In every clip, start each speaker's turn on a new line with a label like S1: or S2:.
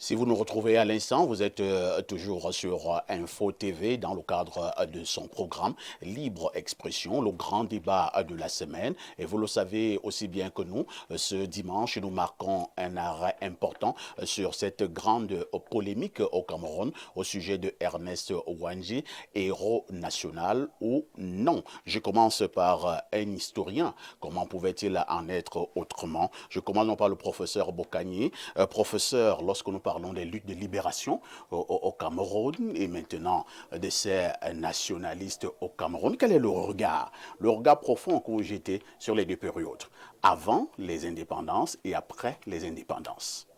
S1: Si vous nous retrouvez à l'instant, vous êtes toujours sur Info TV dans le cadre de son programme Libre Expression, le grand débat de la semaine. Et vous le savez aussi bien que nous, ce dimanche, nous marquons un arrêt important sur cette grande polémique au Cameroun au sujet de Ernest Ouandji, héros national ou non. Je commence par un historien. Comment pouvait-il en être autrement? Je commence non par le professeur Bokani. Professeur, lorsque nous parlons des luttes de libération au Cameroun et maintenant de ces nationalistes au Cameroun, quel est le regard profond que vous jetez sur les deux périodes, avant les indépendances et après les indépendances?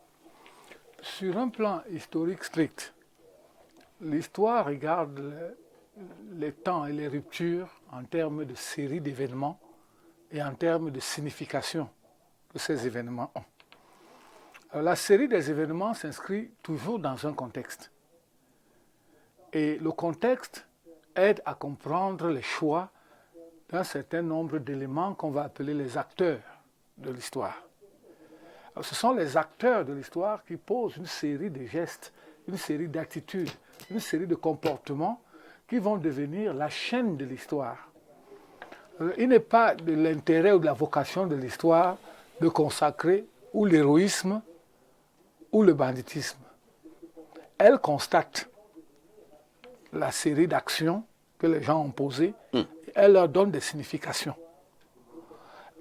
S2: Sur un plan historique strict, l'histoire regarde les temps et les ruptures en termes de série d'événements et en termes de signification que ces événements ont. Alors, la série des événements s'inscrit toujours dans un contexte. Et le contexte aide à comprendre les choix d'un certain nombre d'éléments qu'on va appeler les acteurs de l'histoire. Alors, ce sont les acteurs de l'histoire qui posent une série de gestes, une série d'attitudes, une série de comportements qui vont devenir la chaîne de l'histoire. Il n'est pas de l'intérêt ou de la vocation de l'histoire de consacrer ou l'héroïsme ou le banditisme. Elle constate la série d'actions que les gens ont posées, et elle leur donne des significations.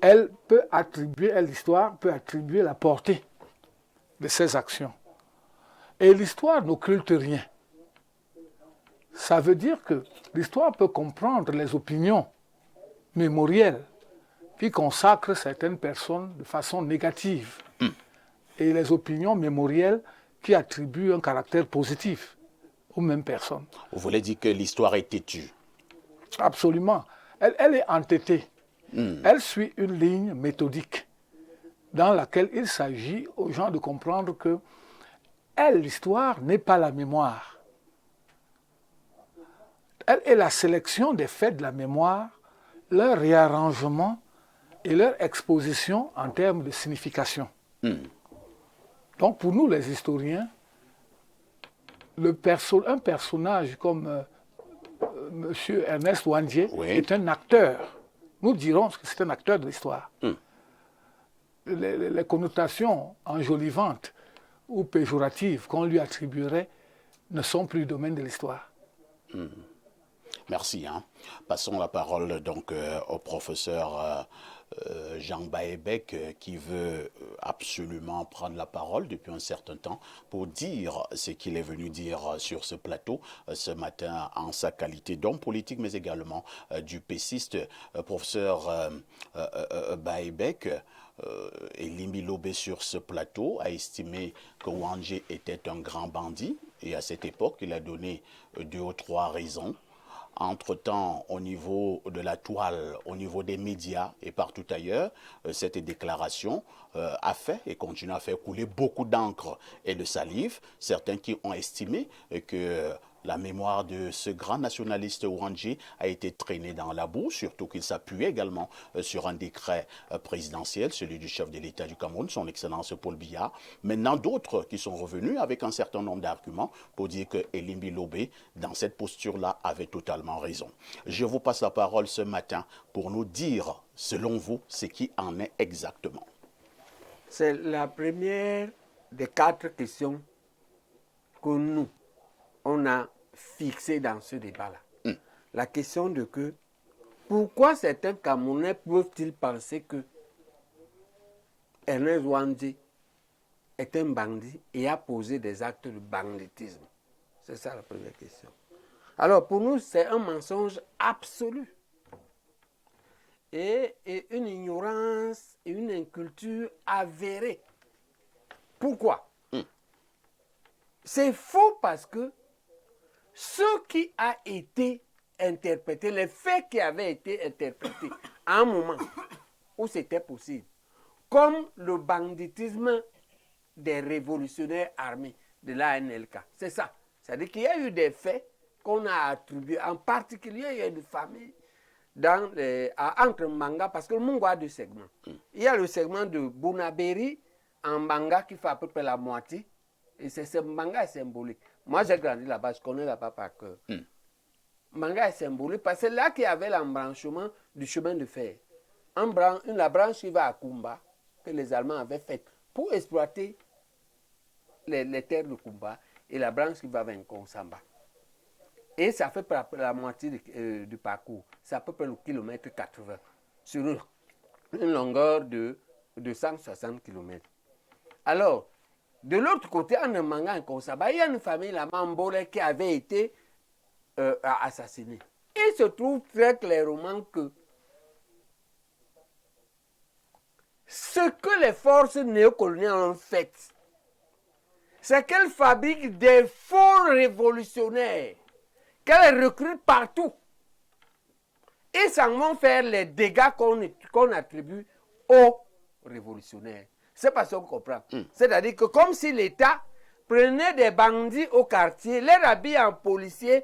S2: Elle peut attribuer, l'histoire peut attribuer la portée de ces actions. Et l'histoire n'occulte rien. Ça veut dire que l'histoire peut comprendre les opinions mémorielles qui consacrent certaines personnes de façon négative et les opinions mémorielles qui attribuent un caractère positif aux mêmes personnes.
S1: Vous voulez dire que l'histoire est têtue?
S2: Absolument. Elle est entêtée. Elle suit une ligne méthodique dans laquelle il s'agit aux gens de comprendre que l'histoire n'est pas la mémoire. Elle est la sélection des faits de la mémoire, leur réarrangement et leur exposition en termes de signification. Donc pour nous les historiens, un personnage comme M. Ernest Ouandji est un acteur. Nous dirons que c'est un acteur de l'histoire. Les connotations enjolivantes ou péjoratives qu'on lui attribuerait ne sont plus du domaine de l'histoire.
S1: Merci. Passons la parole donc au professeur Jean Baebek qui veut absolument prendre la parole depuis un certain temps pour dire ce qu'il est venu dire sur ce plateau ce matin en sa qualité d'homme politique mais également du pessiste. Professeur Baebek, Elimbi Lobé sur ce plateau a estimé que Ouandji était un grand bandit et à cette époque il a donné 2 ou 3 raisons. Entre-temps, au niveau de la toile, au niveau des médias et partout ailleurs, cette déclaration a fait et continue à faire couler beaucoup d'encre et de salive. Certains qui ont estimé que la mémoire de ce grand nationaliste Ouandji a été traînée dans la boue, surtout qu'il s'appuyait également sur un décret présidentiel, celui du chef de l'État du Cameroun, son Excellence Paul Biya. Maintenant, d'autres qui sont revenus avec un certain nombre d'arguments pour dire que Elimbi Lobé, dans cette posture-là, avait totalement raison. Je vous passe la parole ce matin pour nous dire, selon vous, ce qui en est exactement.
S3: C'est la première des 4 questions que nous, on a fixé dans ce débat-là. La question de que pourquoi certains Camerounais peuvent-ils penser que Ernest Ouandji est un bandit et a posé des actes de banditisme? C'est ça la première question. Alors pour nous, c'est un mensonge absolu. Et une ignorance et une inculture avérée. Pourquoi? C'est faux parce que ce qui a été interprété, les faits qui avaient été interprétés à un moment où c'était possible, comme le banditisme des révolutionnaires armés de l'ANLK. C'est ça. C'est-à-dire qu'il y a eu des faits qu'on a attribués, en particulier il y a une famille entre Mbanga, parce que le Mungo a 2 segments. Il y a le segment de Bounaberi en Mbanga qui fait à peu près la moitié, Et ce Mbanga est symbolique. Moi, j'ai grandi là-bas, je connais là-bas par cœur. Mbanga est symbolique parce que c'est là qu'il y avait l'embranchement du chemin de fer. La branche qui va à Kumba, que les Allemands avaient faite pour exploiter les terres de Kumba, et la branche qui va vers Nkonsamba. Et ça fait la moitié du parcours. C'est à peu près le kilomètre 80 sur une longueur de 160 km. Alors, de l'autre côté, en Manga et Nkonsamba, il y a une famille, la Mambole, qui avait été assassinée. Il se trouve très clairement que ce que les forces néocoloniales ont fait, c'est qu'elles fabriquent des faux révolutionnaires, qu'elles recrutent partout. Et ça vont faire les dégâts qu'on attribue aux révolutionnaires. C'est pas ça qu'on comprend. C'est-à-dire que comme si l'État prenait des bandits au quartier, les habille en policiers,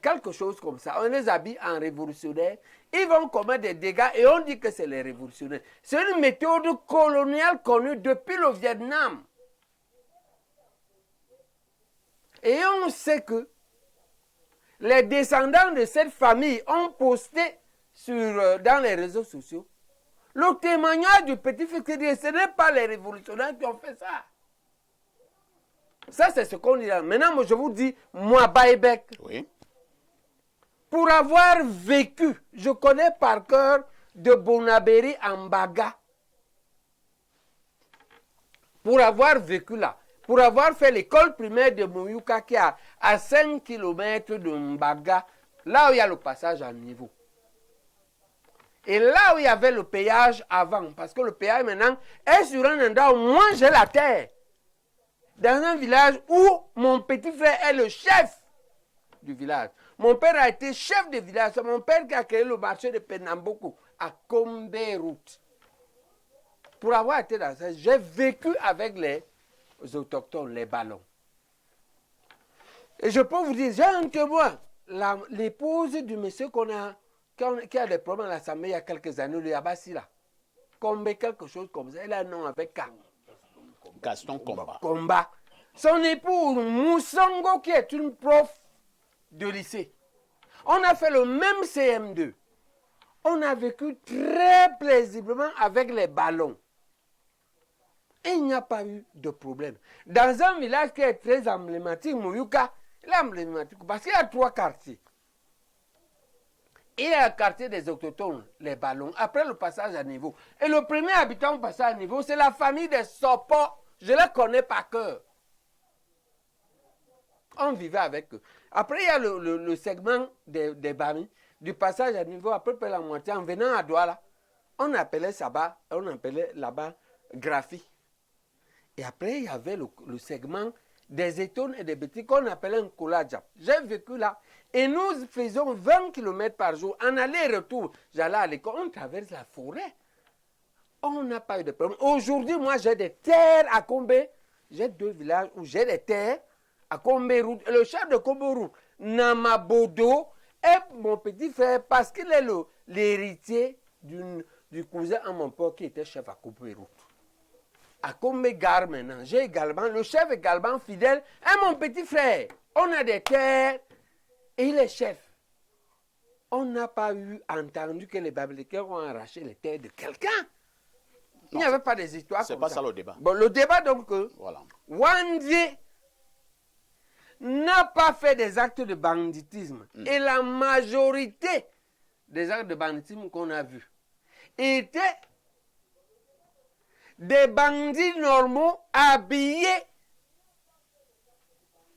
S3: quelque chose comme ça. On les habille en révolutionnaires, ils vont commettre des dégâts et on dit que c'est les révolutionnaires. C'est une méthode coloniale connue depuis le Vietnam. Et on sait que les descendants de cette famille ont posté dans les réseaux sociaux le témoignage du petit-fils qui dit ce n'est pas les révolutionnaires qui ont fait ça. Ça, c'est ce qu'on dit là. Maintenant, moi, je vous dis, moi, Baïbek,
S1: Oui.
S3: pour avoir vécu, je connais par cœur de Bonabéry en Baga. Pour avoir vécu là, pour avoir fait l'école primaire de Mouyouka qui est à 5 km de Mbaga, là où il y a le passage à niveau. Et là où il y avait le péage avant, parce que le péage maintenant est sur un endroit où moi j'ai la terre. Dans un village où mon petit frère est le chef du village. Mon père a été chef de village. C'est mon père qui a créé le marché de Pernamboukou à Combe-Route. Pour avoir été dans ça, j'ai vécu avec les autochtones, les ballons. Et je peux vous dire, j'ai un témoin, l'épouse du monsieur qui a des problèmes à l'Assemblée il y a quelques années, le Yabassi là. Combe, quelque chose comme ça. Elle a un nom avec K.
S1: Gaston Comba.
S3: Combat. Son épouse, Moussongo, qui est une prof de lycée. On a fait le même CM2. On a vécu très plaisiblement avec les ballons. Et il n'y a pas eu de problème. Dans un village qui est très emblématique, Mouyouka, il est emblématique parce qu'il y a 3 quartiers. Il y a le quartier des autochtones, les ballons, après le passage à niveau. Et le premier habitant au passage à niveau, c'est la famille des Sopo. Je les connais par cœur. On vivait avec eux. Après, il y a le segment des Bami, du passage à niveau, à peu près la moitié, en venant à Douala. On appelait là-bas Graphie. Et après, il y avait le segment des étones et des bêtises qu'on appelait un Koladjap. J'ai vécu là. Et nous faisions 20 km par jour. En aller-retour, j'allais à l'école, on traverse la forêt. On n'a pas eu de problème. Aujourd'hui, moi, j'ai des terres à Combé. J'ai 2 villages où j'ai des terres à Combé-Route. Le chef de Combé-Route, Namabodo, est mon petit frère parce qu'il est l'héritier du cousin à mon père qui était chef à Combé-Route. À Combé-Gare maintenant, j'ai également, le chef également fidèle est mon petit frère. On a des terres et il est chef. On n'a pas entendu que les Babyloniens ont arraché les terres de quelqu'un. Il n'y avait pas des histoires comme ça.
S1: C'est pas ça le débat.
S3: Bon, le débat donc,
S1: Voilà.
S3: Wandé n'a pas fait des actes de banditisme. Et la majorité des actes de banditisme qu'on a vus étaient des bandits normaux habillés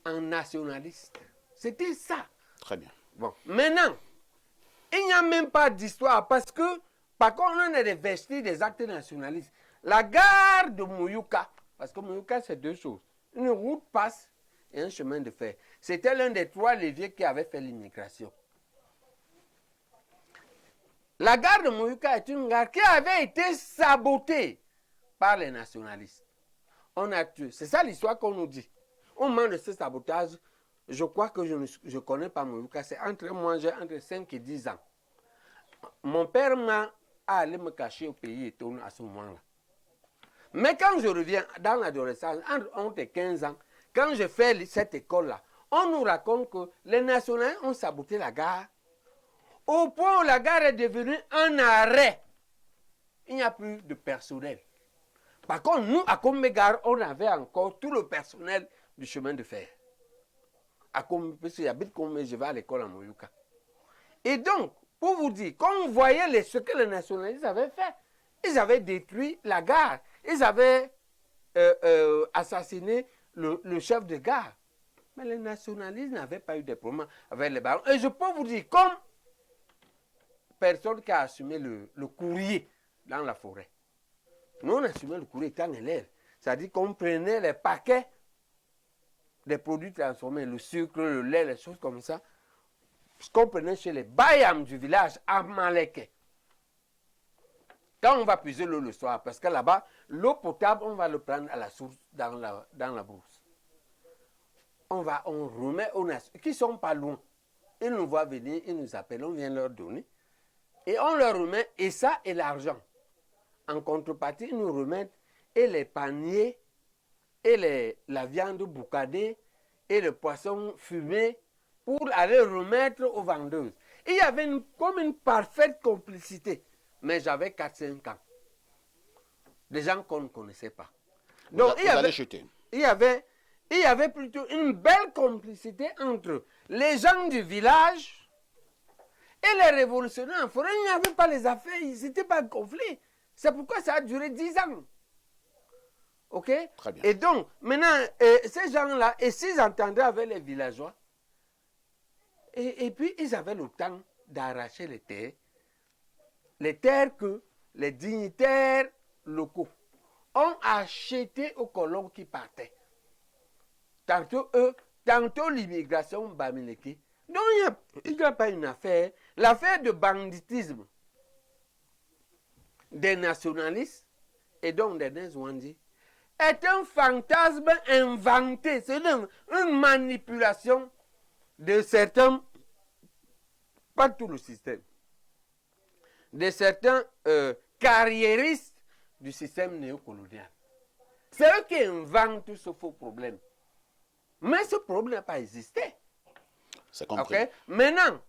S3: en nationalistes. C'était ça.
S1: Très bien.
S3: Bon, maintenant, il n'y a même pas d'histoire parce que, par contre, on a des vestiges des actes nationalistes. La gare de Mouyouka, parce que Mouyouka, c'est 2 choses. Une route passe et un chemin de fer. C'était l'un des 3 leviers qui avait fait l'immigration. La gare de Mouyouka est une gare qui avait été sabotée par les nationalistes. On a tué. C'est ça l'histoire qu'on nous dit. Au moment de ce sabotage, je crois que je ne connais pas Mouyouka. C'est moi, j'ai entre 5 et 10 ans. Mon père m'a allé me cacher au pays Eton à ce moment-là. Mais quand je reviens dans l'adolescence, entre 11 et 15 ans, quand je fais cette école-là, on nous raconte que les nationalistes ont saboté la gare, au point où la gare est devenue un arrêt. Il n'y a plus de personnel. Par contre, nous, à Combé-Gare, on avait encore tout le personnel du chemin de fer. Parce que j'habite Combé, je vais à l'école à Moyouka. Et donc, pour vous dire, quand on voyait ce que les nationalistes avaient fait, ils avaient détruit la gare. Ils avaient assassiné le chef de gare. Mais les nationalistes n'avaient pas eu de problème avec les barons. Et je peux vous dire, comme personne qui a assumé le courrier dans la forêt. Nous, on assumait le courrier étant élèves. C'est-à-dire qu'on prenait les paquets des produits transformés, le sucre, le lait, les choses comme ça, ce qu'on prenait chez les Bayams du village à Maleke. Quand on va puiser l'eau le soir, parce que là-bas, l'eau potable, on va le prendre à la source dans la brousse. On remet aux nations qui ne sont pas loin. Ils nous voient venir, ils nous appellent, on vient leur donner. Et on leur remet, et ça est l'argent. En contrepartie, ils nous remettent et les paniers, et la viande boucadée, et le poisson fumé, pour aller remettre aux vendeuses. Il y avait comme une parfaite complicité. Mais j'avais 4-5 ans. Des gens qu'on ne connaissait pas. Donc, il y avait plutôt une belle complicité entre les gens du village et les révolutionnaires en forêt. Il n'y avait pas les affaires, c'était pas un conflit. C'est pourquoi ça a duré 10 ans. OK?
S1: Très bien.
S3: Et donc, maintenant, ces gens-là, et s'ils entendaient avec les villageois, et puis ils avaient le temps d'arracher les terres que les dignitaires locaux ont achetées aux colons qui partaient. Tantôt eux, tantôt l'immigration bamileke. Donc il n'y a pas une affaire. L'affaire de banditisme des nationalistes et donc des Nzouandi est un fantasme inventé. C'est une manipulation de certains, pas tout le système, de certains carriéristes du système néocolonial. C'est eux qui inventent ce faux problème. Mais ce problème n'a pas existé.
S1: C'est compris.
S3: Okay? Maintenant,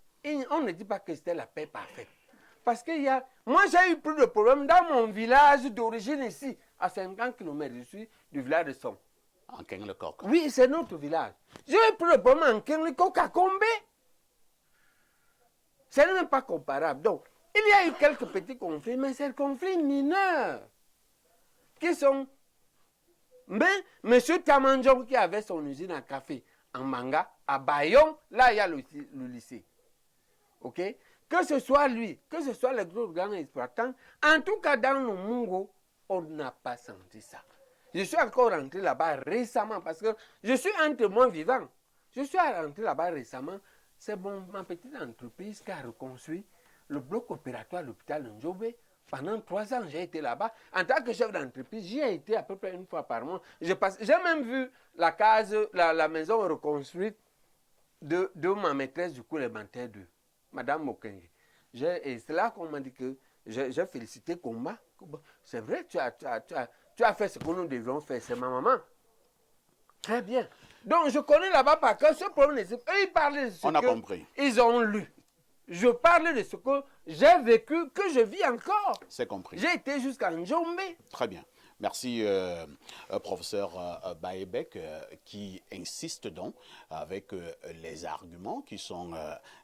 S3: on ne dit pas que c'était la paix parfaite. Parce que moi j'ai eu plus de problèmes dans mon village d'origine ici, à 50 km. Je suis du village de Son.
S1: En Keng-le-Coq.
S3: Oui, c'est notre village. J'ai eu plus de problèmes en Keng-le-Coq qu'à Combé. Ce n'est même pas comparable. Donc, il y a eu quelques petits conflits, mais c'est des conflits mineurs. Qui sont... Mais M. Tamanjong qui avait son usine à café en Manga, à Bayon, là il y a le lycée. OK? Que ce soit lui, que ce soit les gros grands exploitants, en tout cas dans le Mungo, on n'a pas senti ça. Je suis encore rentré là-bas récemment parce que je suis un témoin vivant. Je suis rentré là-bas récemment. C'est ma petite entreprise qui a reconstruit le bloc opératoire à l'hôpital Ndjobé. Pendant 3 ans, j'ai été là-bas. En tant que chef d'entreprise, j'y ai été à peu près une fois par mois. J'ai même vu la case, la maison reconstruite de ma maîtresse du cours élémentaire de Madame Mokenge. Et c'est là qu'on m'a dit que j'ai félicité Komba. C'est vrai, tu as fait ce que nous devions faire. C'est ma maman. Très bien. Donc, je connais là-bas parce que ce problème, eux, ils parlaient de ce qu'ils ont lu. Je parle de ce que j'ai vécu, que je vis encore.
S1: C'est compris.
S3: J'ai été jusqu'à Ndjombe.
S1: Très bien. Merci, professeur Baebek, qui insiste donc avec les arguments qui sont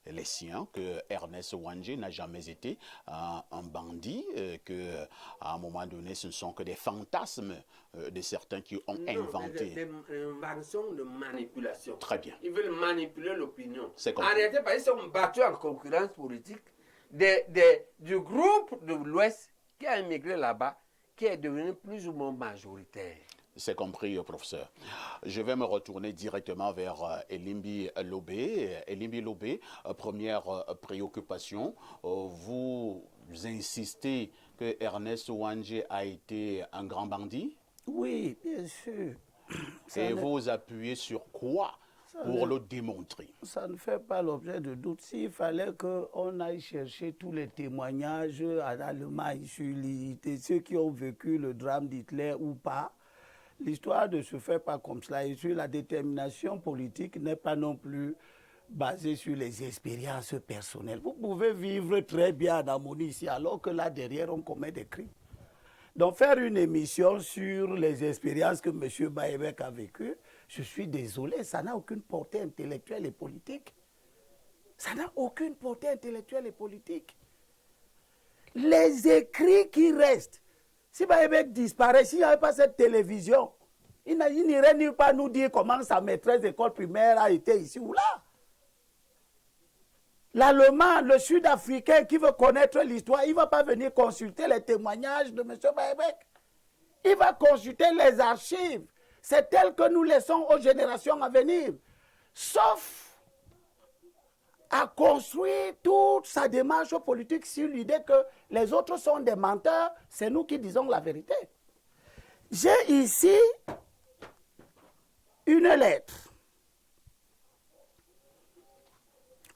S1: les siens, que Ernest Ouandjé n'a jamais été un bandit, qu'à un moment donné, ce ne sont que des fantasmes de certains qui ont inventé.
S3: Des inventions de manipulation.
S1: Très bien.
S3: Ils veulent manipuler l'opinion.
S1: C'est
S3: En réalité, ils sont battus en concurrence politique du groupe de l'Ouest qui a immigré là-bas, qui est devenu plus ou moins majoritaire.
S1: C'est compris, professeur. Je vais me retourner directement vers Elimbi Lobé. Elimbi Lobé, première préoccupation. Vous insistez que Ernest Ouandjé a été un grand bandit?
S4: Oui, bien sûr.
S1: Et vous appuyez sur quoi pour le démontrer.
S4: Ça ne fait pas l'objet de doute. S'il fallait qu'on aille chercher tous les témoignages en Allemagne sur ceux qui ont vécu le drame d'Hitler ou pas, l'histoire ne se fait pas comme cela. Et sur la détermination politique n'est pas non plus basée sur les expériences personnelles. Vous pouvez vivre très bien en harmonie ici, alors que là derrière on commet des crimes. Donc faire une émission sur les expériences que M. Baebek a vécues, je suis désolé, ça n'a aucune portée intellectuelle et politique. Ça n'a aucune portée intellectuelle et politique. Les écrits qui restent, si Baebek disparaît, s'il n'y avait pas cette télévision, il n'irait nulle part nous dire comment sa maîtresse d'école primaire a été ici ou là. L'Allemand, le Sud-Africain qui veut connaître l'histoire, il ne va pas venir consulter les témoignages de M. Baebek. Il va consulter les archives. C'est tel que nous laissons aux générations à venir. Sauf à construire toute sa démarche politique sur l'idée que les autres sont des menteurs, c'est nous qui disons la vérité. J'ai ici une lettre.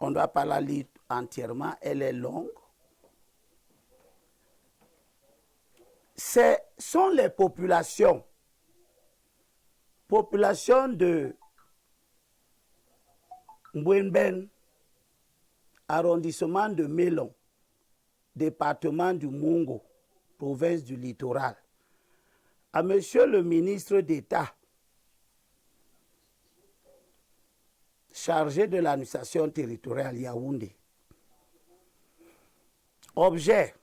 S4: On ne doit pas la lire entièrement, elle est longue. Ce sont les populations de Mbouenben, arrondissement de Mélon, département du Mungo, province du Littoral, à Monsieur le ministre d'État, chargé de l'administration territoriale Yaoundé. Objet,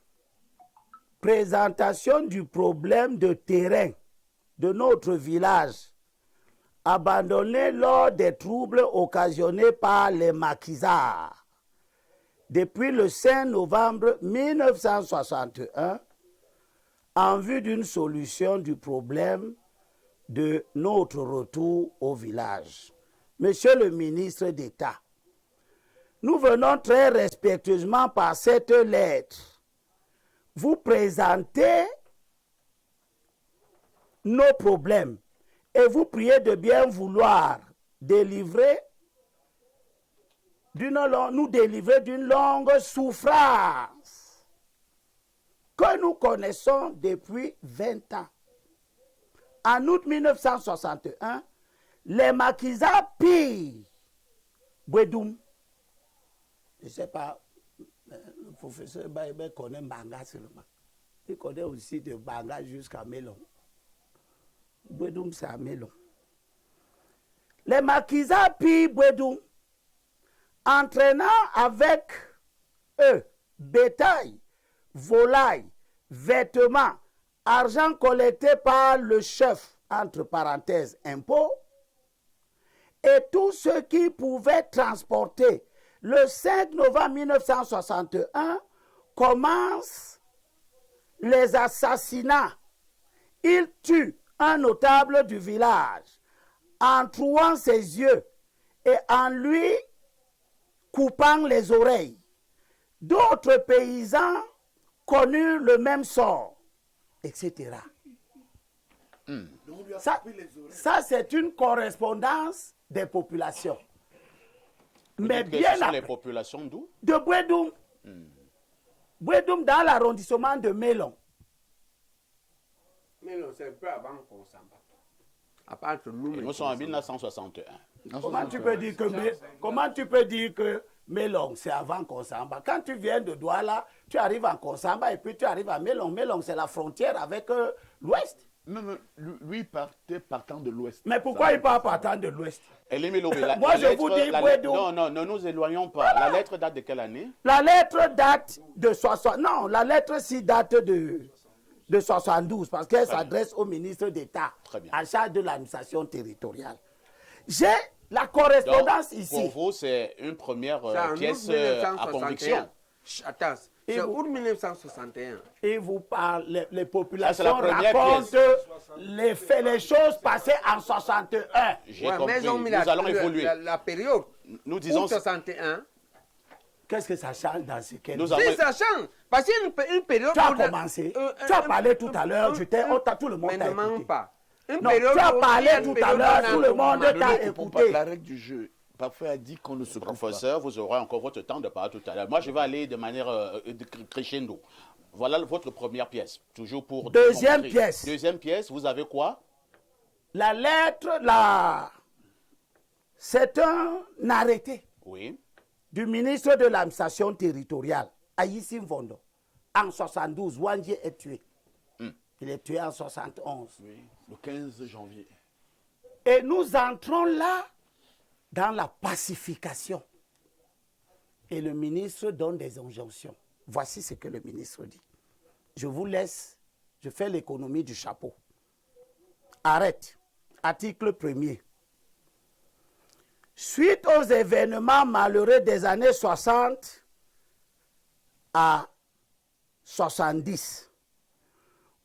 S4: présentation du problème de terrain de notre village abandonné lors des troubles occasionnés par les maquisards depuis le 5 novembre 1961 en vue d'une solution du problème de notre retour au village. Monsieur le ministre d'État, nous venons très respectueusement par cette lettre vous présenter nos problèmes et vous prier de bien vouloir nous délivrer d'une longue souffrance que nous connaissons depuis 20 ans. En août 1961, les maquisards pillent Bouedoum. Je ne sais pas, le professeur Baebek connaît Mbanga seulement. Il connaît aussi de Mbanga jusqu'à Mélon. Bouedoum, c'est à Mélon. Les maquisards pillent Bouedoum, entraînant avec eux bétail, volailles, vêtements, argent collecté par le chef, entre parenthèses, impôts, et tout ce qui pouvait transporter. Le 5 novembre 1961 commencent les assassinats. Il tue un notable du village en trouant ses yeux et en lui coupant les oreilles. D'autres paysans connurent le même sort, etc. Ça c'est une correspondance des populations. Mais bien après,
S1: les populations d'où?
S4: De Bouedoum. Bouedoum dans l'arrondissement de Mélon.
S3: Mélon, c'est un peu avant Konsamba.
S1: Nous sommes en 1961.
S4: Comment tu peux dire que Mélon, c'est avant Konsamba? Quand tu viens de Douala, tu arrives en Konsamba et puis tu arrives à Mélon. Mélon, c'est la frontière avec l'Ouest.
S5: Non, lui partant de l'Ouest.
S4: Mais pourquoi il part partant de l'Ouest?
S1: Moi, je vous dis, non, ne nous éloignons pas. Voilà. La lettre date de quelle année?
S4: La lettre date de 60. Non, la lettre ci date de 72 parce qu'elle s'adresse au ministre d'État en charge de l'administration territoriale. J'ai la correspondance ici.
S1: Pour vous, c'est une première pièce à conviction.
S3: Attends, c'est août 1961.
S4: Et vous parlez, les populations racontent les choses passées en 61.
S1: J'ai compris. Nous allons évoluer.
S3: La période.
S1: Nous disons
S3: 61.
S4: Qu'est-ce que ça change dans ce cas?
S3: Si, ça change. Parce qu'il y a une période.
S4: Tu as commencé. Tu as parlé tout à l'heure. Tout le monde t'a écouté.
S3: Mais ne manque pas. Une
S4: Non,
S3: période
S4: tu as
S3: où
S4: parlé
S3: il y a une
S4: tout à
S3: période
S4: l'heure,
S3: où
S4: tout
S3: on
S4: le
S3: a-
S4: monde
S5: Ne
S4: t'a
S5: nous coupons pas.
S4: écouté.
S5: La règle du jeu, parfois, a dit qu'on ne se coupe pas.
S1: Professeur, vous aurez encore votre temps de parler tout à l'heure. Moi, je vais aller de manière crescendo. Voilà votre première pièce. Toujours pour
S4: Deuxième
S1: démontrer.
S4: pièce.
S1: Deuxième pièce, vous avez quoi?
S4: La lettre, c'est un arrêté
S1: Oui.
S4: du ministre de l'administration territoriale, Aïssim Vondo. En 72, Wandji est tué. Il est tué en 71.
S5: Oui, le 15 janvier.
S4: Et nous entrons là dans la pacification. Et le ministre donne des injonctions. Voici ce que le ministre dit. Je vous laisse, je fais l'économie du chapeau. Arrête. Article 1er. Suite aux événements malheureux des années 60 à 70,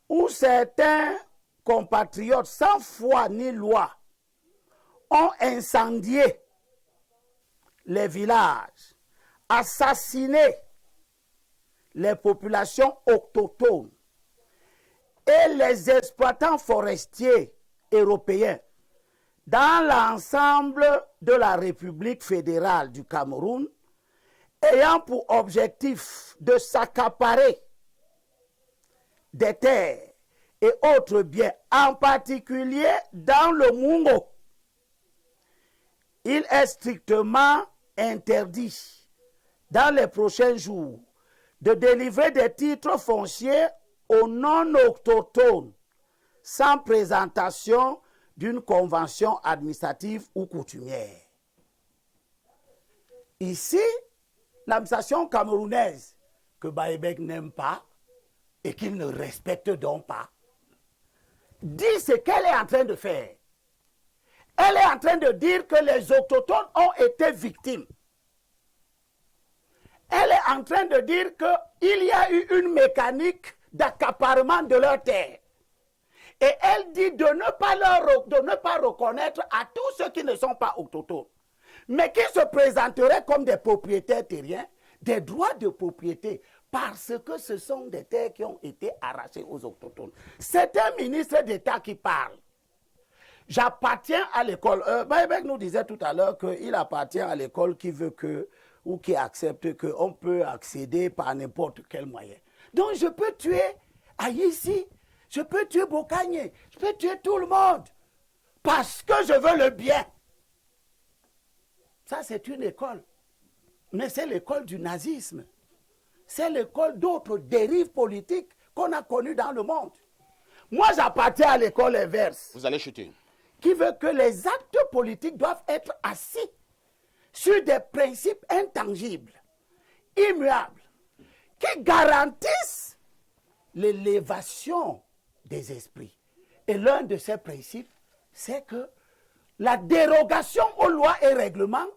S4: où certains compatriotes sans foi ni loi ont incendié les villages, assassiné les populations autochtones et les exploitants forestiers européens dans l'ensemble de la République fédérale du Cameroun, ayant pour objectif de s'accaparer des terres et autres biens, en particulier dans le Mungo. Il est strictement interdit dans les prochains jours de délivrer des titres fonciers aux non-autochtones sans présentation d'une convention administrative ou coutumière. Ici, l'administration camerounaise, que Baïbek n'aime pas et qu'il ne respecte donc pas, dit ce qu'elle est en train de faire. Elle est en train de dire que les autochtones ont été victimes. Elle est en train de dire qu'il y a eu une mécanique d'accaparement de leurs terres. Et elle dit de ne pas reconnaître à tous ceux qui ne sont pas autochtones, mais qui se présenteraient comme des propriétaires terriens, des droits de propriété, parce que ce sont des terres qui ont été arrachées aux autochtones. C'est un ministre d'État qui parle. J'appartiens à l'école. Baïbek nous disait tout à l'heure qu'il appartient à l'école qui veut que, ou qui accepte qu'on peut accéder par n'importe quel moyen. Donc je peux tuer Aïssi, je peux tuer Bokanye, je peux tuer tout le monde, parce que je veux le bien. Ça, c'est une école. Mais c'est l'école du nazisme. C'est l'école d'autres dérives politiques qu'on a connues dans le monde. Moi, j'appartiens à l'école inverse.
S1: Vous allez chuter.
S4: Qui veut que les actes politiques doivent être assis sur des principes intangibles, immuables, qui garantissent l'élévation des esprits. Et l'un de ces principes, c'est que la dérogation aux lois et règlements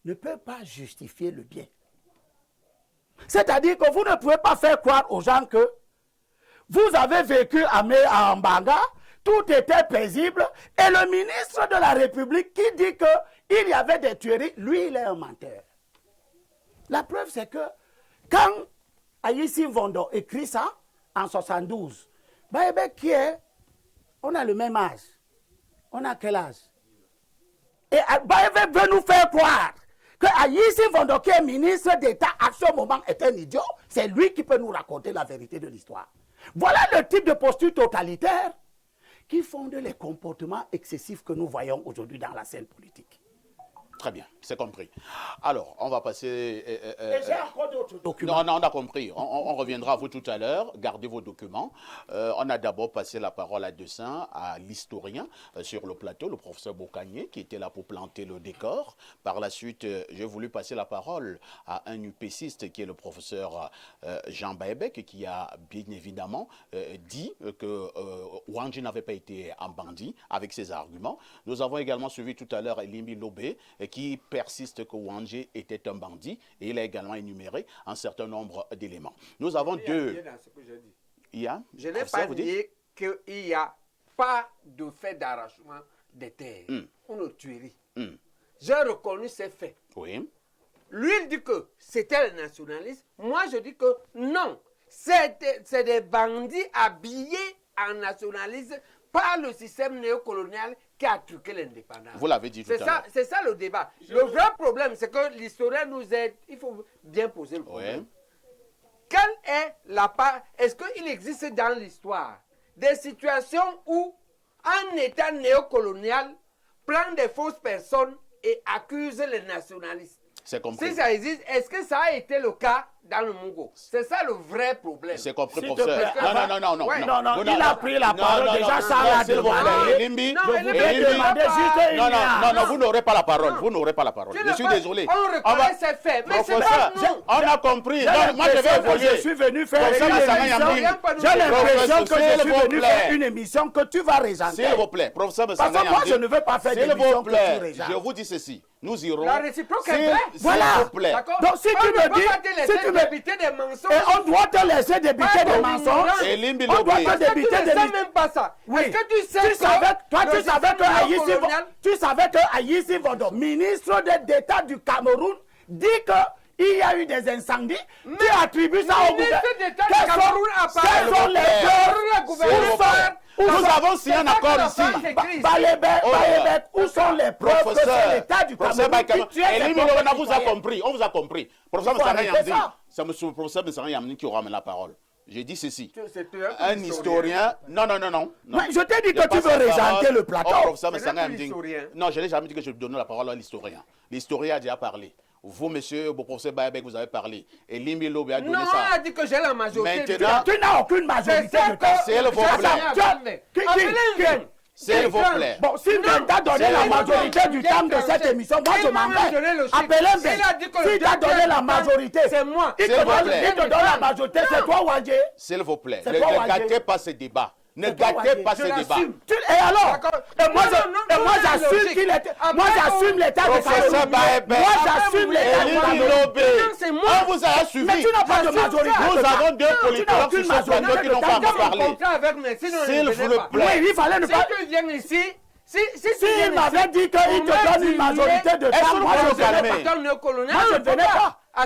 S4: ne peut pas justifier le bien. C'est-à-dire que vous ne pouvez pas faire croire aux gens que vous avez vécu à Mbanga, tout était paisible, et le ministre de la République qui dit qu'il y avait des tueries, lui, il est un menteur. La preuve, c'est que quand Aïssim Vondo écrit ça, en 72, Baïbek qui est, on a le même âge. On a quel âge? Et Baïbek veut nous faire croire que Aïssim Vondo, qui est ministre d'État à ce moment, est un idiot. C'est lui qui peut nous raconter la vérité de l'histoire. Voilà le type de posture totalitaire qui fonde les comportements excessifs que nous voyons aujourd'hui dans la scène politique.
S1: Très bien, c'est compris. Alors, on va passer...
S4: Et j'ai encore d'autres documents.
S1: Non, on a compris. On reviendra à vous tout à l'heure. Gardez vos documents. On a d'abord passé la parole à dessein à l'historien sur le plateau, le professeur Bokanye, qui était là pour planter le décor. Par la suite, j'ai voulu passer la parole à un UPCiste qui est le professeur Jean Baïbek, qui a bien évidemment dit que Wandji n'avait pas été un bandit avec ses arguments. Nous avons également suivi tout à l'heure Elimbi Lobé, qui persiste que Wandji était un bandit, et il a également énuméré un certain nombre d'éléments. Nous avons deux...
S3: Je n'ai pas dit qu'il n'y a pas de fait d'arrachement des terres ou de tuerie. J'ai reconnu ces faits.
S1: Oui.
S3: Lui, il dit que c'était le nationalisme. Moi, je dis que non. C'est des bandits habillés en nationalisme pas le système néocolonial qui a truqué l'indépendance.
S1: Vous l'avez dit tout à l'heure.
S3: C'est ça le débat. Le vrai problème, c'est que l'historien nous aide. Il faut bien poser le problème.
S1: Ouais.
S3: Quelle est la part? Est-ce qu'il existe dans l'histoire des situations où un État néocolonial prend des fausses personnes et accuse les nationalistes?
S1: C'est compris.
S3: Si ça existe, est-ce que ça a été le cas dans le Mongo? C'est ça le vrai problème.
S1: C'est compris,
S4: S'il te
S1: professeur.
S4: plaît,
S1: Non.
S3: Ouais.
S4: Non,
S1: Vous
S4: il a
S1: n'avez-
S4: pris la parole.
S1: non,
S4: Déjà,
S1: non,
S4: ça
S1: non,
S4: l'a
S1: s'il vous
S4: demandé.
S1: plaît. Limbi,
S3: Non,
S1: vous
S3: mais
S1: voulez
S3: Limbi,
S4: demander juste une minute.
S1: non, vous n'aurez pas la parole. Vous n'aurez pas la parole. Je suis désolé.
S3: On reconnaît ses faits, mais c'est
S1: Professeur,
S3: pas nous.
S1: on a compris.
S4: J'ai
S1: Non, moi, je vais
S4: l'impression que je
S1: évoluer.
S4: suis venu faire
S1: Professeur
S4: une
S1: Massama
S4: émission.
S1: Yamdi.
S4: J'ai l'impression que
S1: Professeur,
S4: je suis
S1: s'il vous
S4: venu
S1: plaît.
S4: faire une émission que tu vas régenter.
S1: S'il vous plaît, professeur
S4: Parce
S1: Massama
S4: que moi,
S1: Yamdi.
S4: je ne veux pas faire
S1: S'il
S4: d'émission
S1: vous
S4: que tu
S1: plaît,
S4: régentes.
S1: je vous dis ceci. Nous irons.
S3: La réciproque est
S1: S'il-
S3: vraie.
S4: Voilà.
S1: S'il vous plaît.
S3: D'accord?
S4: Donc, si
S3: On
S4: tu
S3: ne
S4: me
S3: peut
S4: dis-
S3: pas te laisser
S4: si tu me-
S3: débiter des mensonges.
S4: Et on doit te laisser débiter
S3: Pas
S4: des
S3: de
S4: mensonges.
S1: Et Limbi
S4: On doit
S1: Lobé.
S4: te
S3: Parce que tu
S4: débiter
S3: ne
S4: des
S3: sais même pas ça.
S4: Oui.
S3: Est-ce que tu sais
S4: Tu savais, toi,
S3: le
S4: tu savais
S3: système
S4: que Aïssi
S3: néocolonial-
S4: tu savais que Aïssi Vodo, ministre d'État du Cameroun, dit qu'il y a eu des incendies. Tu attribues ça au
S3: ministre
S4: gouvernement.
S3: d'État du Cameroun a parlé.
S4: Quels sont les
S3: Le
S4: preuves?
S3: gouvernement-
S1: Nous avons signé un
S3: C'est ça
S1: accord
S3: que la
S1: ici.
S3: France écrit ici.
S4: Balébek, où sont les preuves que c'est l'État du
S1: Professeur
S4: Cameroun
S1: Baïkama,
S4: qui tue ses
S1: Elie
S4: propres
S1: Milona vous a
S4: citoyens?
S1: compris. On vous a compris. Professeur
S4: Il faut
S1: Massama
S4: arrêter
S1: Yamdi.
S4: ça.
S1: C'est monsieur le professeur Massama Yamdi qui aura la parole. J'ai dit ceci.
S3: C'est
S1: Un historien. Non.
S4: Mais je t'ai dit
S1: Je
S4: que tu
S1: passe
S4: veux
S1: la
S4: régenter
S1: parole
S4: le plateau.
S1: au professeur
S3: Mais
S1: Massama
S3: là,
S1: Yamdi.
S3: l'historien.
S1: Non, je n'ai jamais dit que je donnais la parole à l'historien. L'historien a déjà parlé. Vous, monsieur, le professeur Baebek, vous avez parlé. Et Limbi Lobé a donné
S3: Non,
S1: ça.
S3: on a dit que j'ai la majorité.
S1: Maintenant,
S4: Tu n'as aucune majorité
S3: C'est ça
S4: de
S3: que...
S4: ta.
S1: S'il vous plaît. S'il vous plaît.
S4: Bon, si Ben t'a donné la majorité du temps de cette émission, moi je m'en vais. Appelez Ben. Si t'as donné la majorité,
S3: c'est moi.
S4: Il
S1: S'il
S4: te
S1: vous plaît.
S4: donne la majorité, c'est toi, Wadje.
S1: S'il vous plaît,
S4: C'est
S1: ne
S4: toi, Wadje.
S1: gâtez pas ce débat. Ne
S4: C'est toi,
S1: gâtez
S4: Wadje.
S1: pas
S3: Je
S1: ce débat.
S3: l'assume.
S4: Et alors?
S3: D'accord.
S4: Et moi,
S3: Non,
S4: j'assume
S3: logique.
S4: qu'il était.
S3: Après,
S4: Moi, j'assume l'état de
S1: Professeur
S4: Cameroun.
S1: Baebek.
S4: Moi, j'assume l'état de
S1: Elie
S4: Cameroun.
S1: Lobé,
S3: c'est moi.
S1: on vous a suivi.
S4: Mais tu n'as pas de
S3: J'assume
S4: majorité.
S3: ça.
S1: Nous avons deux
S4: Tu
S1: politologues
S4: n'as
S1: sur
S4: aucune
S1: ce plateau
S4: majorité
S1: qui
S4: de
S1: n'ont
S4: ta
S1: pas encore
S4: part.
S1: parlé.
S3: Contrat avec moi, sinon je
S1: S'il
S3: ne
S1: vous
S3: venais pas.
S1: plaît.
S4: Oui, il fallait ne
S3: Si
S4: pas.
S3: tu viens ici, si
S4: S'il m'avait dit qu'il te donne une majorité de
S1: Est-ce
S4: temps,
S1: que
S4: moi
S1: vous
S4: je
S1: pouvez
S4: ne venais
S1: calmer?
S4: pas.
S3: néocolonial,
S4: Moi je
S3: on
S4: ne
S3: ne peut
S4: venais pas.